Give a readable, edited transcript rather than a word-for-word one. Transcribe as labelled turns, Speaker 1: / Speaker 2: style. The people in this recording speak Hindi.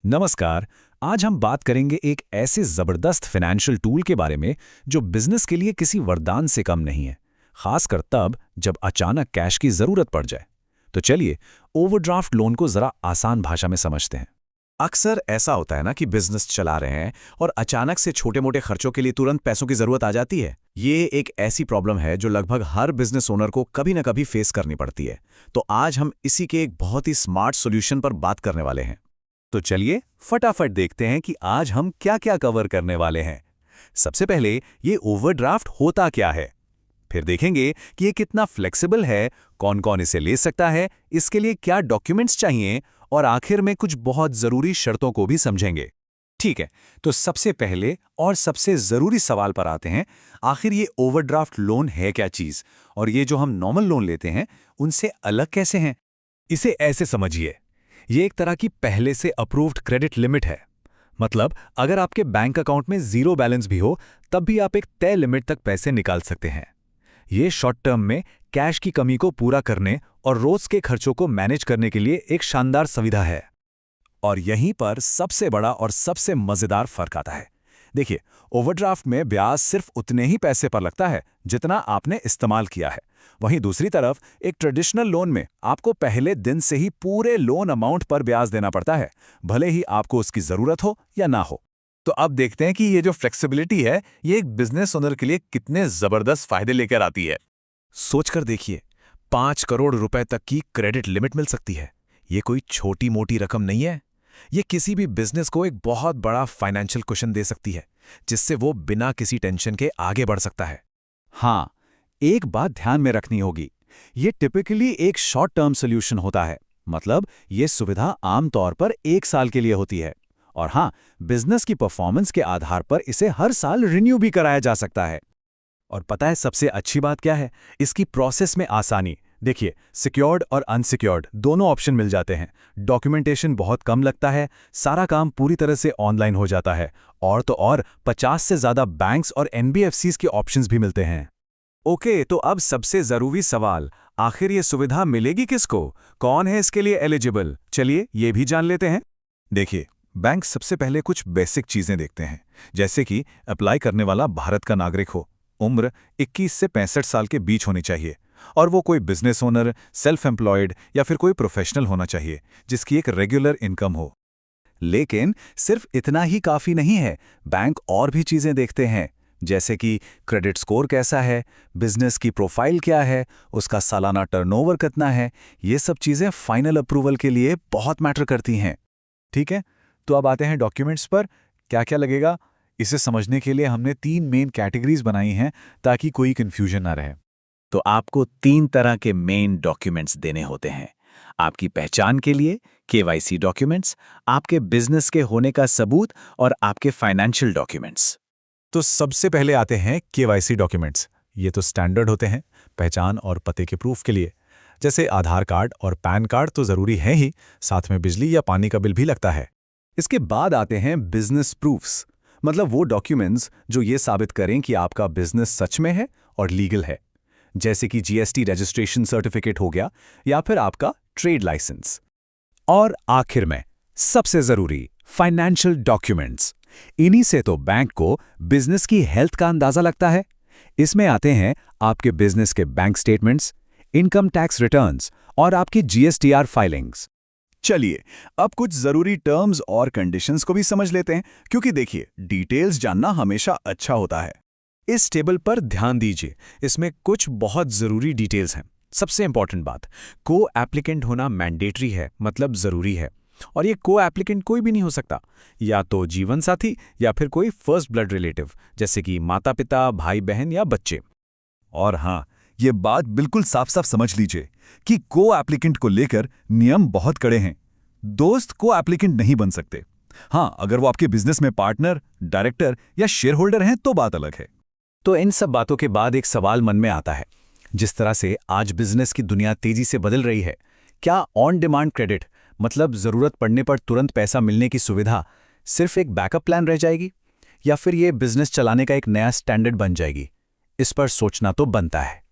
Speaker 1: नमस्कार। आज हम बात करेंगे एक ऐसे जबरदस्त फाइनेंशियल टूल के बारे में जो बिजनेस के लिए किसी वरदान से कम नहीं है, खासकर तब जब अचानक कैश की जरूरत पड़ जाए। तो चलिए ओवरड्राफ्ट लोन को जरा आसान भाषा में समझते हैं।
Speaker 2: अक्सर ऐसा होता है ना कि बिजनेस चला रहे हैं और अचानक से छोटे मोटे खर्चों के लिए तुरंत पैसों की जरूरत आ जाती है। ये एक ऐसी प्रॉब्लम है जो लगभग हर बिजनेस ओनर को कभी ना कभी फेस करनी पड़ती है। तो आज हम इसी के एक बहुत ही स्मार्ट सॉल्यूशन पर बात करने वाले हैं।
Speaker 1: तो चलिए फटाफट देखते हैं कि आज हम क्या क्या कवर करने वाले हैं। सबसे पहले ये ओवरड्राफ्ट होता क्या है, फिर देखेंगे कि ये कितना फ्लेक्सिबल है, कौन कौन इसे ले सकता है, इसके लिए क्या डॉक्यूमेंट्स चाहिए, और आखिर में कुछ बहुत जरूरी शर्तों को भी समझेंगे। ठीक है, तो सबसे पहले और सबसे जरूरी सवाल पर आते हैं। आखिर ये ओवरड्राफ्ट लोन है क्या चीज, और ये जो हम नॉर्मल लोन लेते हैं उनसे अलग कैसे हैं? इसे ऐसे समझिए, ये एक तरह की पहले से अप्रूव्ड क्रेडिट लिमिट है। मतलब अगर आपके बैंक अकाउंट में जीरो बैलेंस भी हो तब भी आप एक तय लिमिट तक पैसे निकाल सकते हैं। ये शॉर्ट टर्म में कैश की कमी को पूरा करने और रोज के खर्चों को मैनेज करने के लिए एक शानदार सुविधा है। और यहीं पर सबसे बड़ा और सबसे मजेदार फर्क आता है। देखिए, ओवरड्राफ्ट में ब्याज सिर्फ उतने ही पैसे पर लगता है जितना आपने इस्तेमाल किया है। वहीं दूसरी तरफ एक ट्रेडिशनल लोन में आपको पहले दिन से ही पूरे लोन अमाउंट पर ब्याज देना पड़ता है, भले ही आपको उसकी जरूरत हो या ना हो। तो अब देखते हैं कि ये जो फ्लेक्सिबिलिटी है ये एक बिजनेस ओनर के लिए कितने जबरदस्त फायदे लेकर आती है। सोचकर देखिए, 5 करोड़ रुपए तक की क्रेडिट लिमिट मिल सकती है। ये कोई छोटी मोटी रकम नहीं है। ये किसी भी बिजनेस को एक बहुत बड़ा फाइनेंशियल कुशन दे सकती है, जिससे वो बिना किसी टेंशन के आगे बढ़ सकता है। हाँ, एक बात ध्यान में रखनी होगी, ये टिपिकली एक शॉर्ट टर्म सॉल्यूशन होता है। मतलब ये सुविधा आमतौर पर 1 साल के लिए होती है, और हाँ, बिजनेस की परफॉर्मेंस के आधार पर इसे हर साल रिन्यू भी कराया जा सकता है। और पता है सबसे अच्छी बात क्या है? इसकी प्रोसेस में आसानी। देखिए, सिक्योर्ड और अनसिक्योर्ड दोनों ऑप्शन मिल जाते हैं। डॉक्यूमेंटेशन बहुत कम लगता है, सारा काम पूरी तरह से ऑनलाइन हो जाता है, और तो और 50 से ज़्यादा बैंक्स और एनबीएफसीज के ऑप्शंस भी मिलते हैं। ओके, तो अब सबसे ज़रूरी सवाल, आखिर ये सुविधा मिलेगी किसको? कौन है इसके लिए एलिजिबल? चलिए ये भी जान लेते हैं। देखिए, बैंक सबसे पहले कुछ बेसिक चीज़ें देखते हैं, जैसे कि अप्लाई करने वाला भारत का नागरिक हो, उम्र 21 से 65 साल के बीच होनी चाहिए, और वो कोई बिजनेस ओनर, सेल्फ एम्प्लॉयड या फिर कोई प्रोफेशनल होना चाहिए जिसकी एक रेगुलर इनकम हो। लेकिन सिर्फ इतना ही काफ़ी नहीं है, बैंक और भी चीज़ें देखते हैं, जैसे कि क्रेडिट स्कोर कैसा है, बिजनेस की प्रोफाइल क्या है, उसका सालाना टर्नओवर कितना है। ये सब चीज़ें फाइनल अप्रूवल के लिए बहुत मैटर करती हैं। ठीक है, तो अब आते हैं डॉक्यूमेंट्स पर। क्या क्या लगेगा, इसे समझने के लिए हमने 3 मेन कैटेगरीज बनाई हैं ताकि कोई कंफ्यूजन ना रहे।
Speaker 2: तो आपको 3 तरह के मेन डॉक्यूमेंट्स देने होते हैं। आपकी पहचान के लिए केवाईसी डॉक्यूमेंट्स, आपके बिजनेस के होने का सबूत, और आपके फाइनेंशियल डॉक्यूमेंट्स।
Speaker 1: तो सबसे पहले आते हैं केवाईसी डॉक्यूमेंट्स। ये तो स्टैंडर्ड होते हैं, पहचान और पते के प्रूफ के लिए। जैसे आधार कार्ड और पैन कार्ड तो ज़रूरी है ही, साथ में बिजली या पानी का बिल भी लगता है। इसके बाद आते हैं बिजनेस प्रूफ्स, मतलब वो डॉक्यूमेंट्स जो ये साबित करें कि आपका बिजनेस सच में है और लीगल है, जैसे कि जीएसटी रजिस्ट्रेशन सर्टिफिकेट हो गया या फिर आपका ट्रेड लाइसेंस। और आखिर में सबसे जरूरी फाइनेंशियल डॉक्यूमेंट्स। इन्हीं से तो बैंक को बिजनेस की हेल्थ का अंदाजा लगता है। इसमें आते हैं आपके बिजनेस के bank statements, income tax returns और आपकी जीएसटीआर फाइलिंग्स। चलिए अब कुछ जरूरी टर्म्स और कंडीशंस को भी समझ लेते हैं, क्योंकि देखिए, डिटेल्स जानना हमेशा अच्छा होता है। इस टेबल पर ध्यान दीजिए, इसमें कुछ बहुत जरूरी डिटेल्स हैं। सबसे इंपॉर्टेंट बात, को एप्लीकेंट होना मैंडेटरी है, मतलब जरूरी है। और ये को एप्लीकेंट कोई भी नहीं हो सकता, या तो जीवन साथी या फिर कोई फर्स्ट ब्लड रिलेटिव, जैसे कि माता पिता, भाई बहन या बच्चे। और हाँ, ये बात बिल्कुल साफ साफ समझ लीजिए कि को एप्लीकेंट को लेकर नियम बहुत कड़े हैं। दोस्त को एप्लीकेंट नहीं बन सकते। हाँ, अगर वो आपके बिजनेस में पार्टनर, डायरेक्टर या शेयर होल्डर हैं तो बात अलग है। तो इन सब बातों के बाद एक सवाल मन में आता है, जिस तरह से आज बिजनेस की दुनिया तेजी से बदल रही है, क्या ऑन डिमांड क्रेडिट, मतलब जरूरत पड़ने पर तुरंत पैसा मिलने की सुविधा, सिर्फ एक बैकअप प्लान रह जाएगी, या फिर ये बिजनेस चलाने का एक नया स्टैंडर्ड बन जाएगी? इस पर सोचना तो बनता है।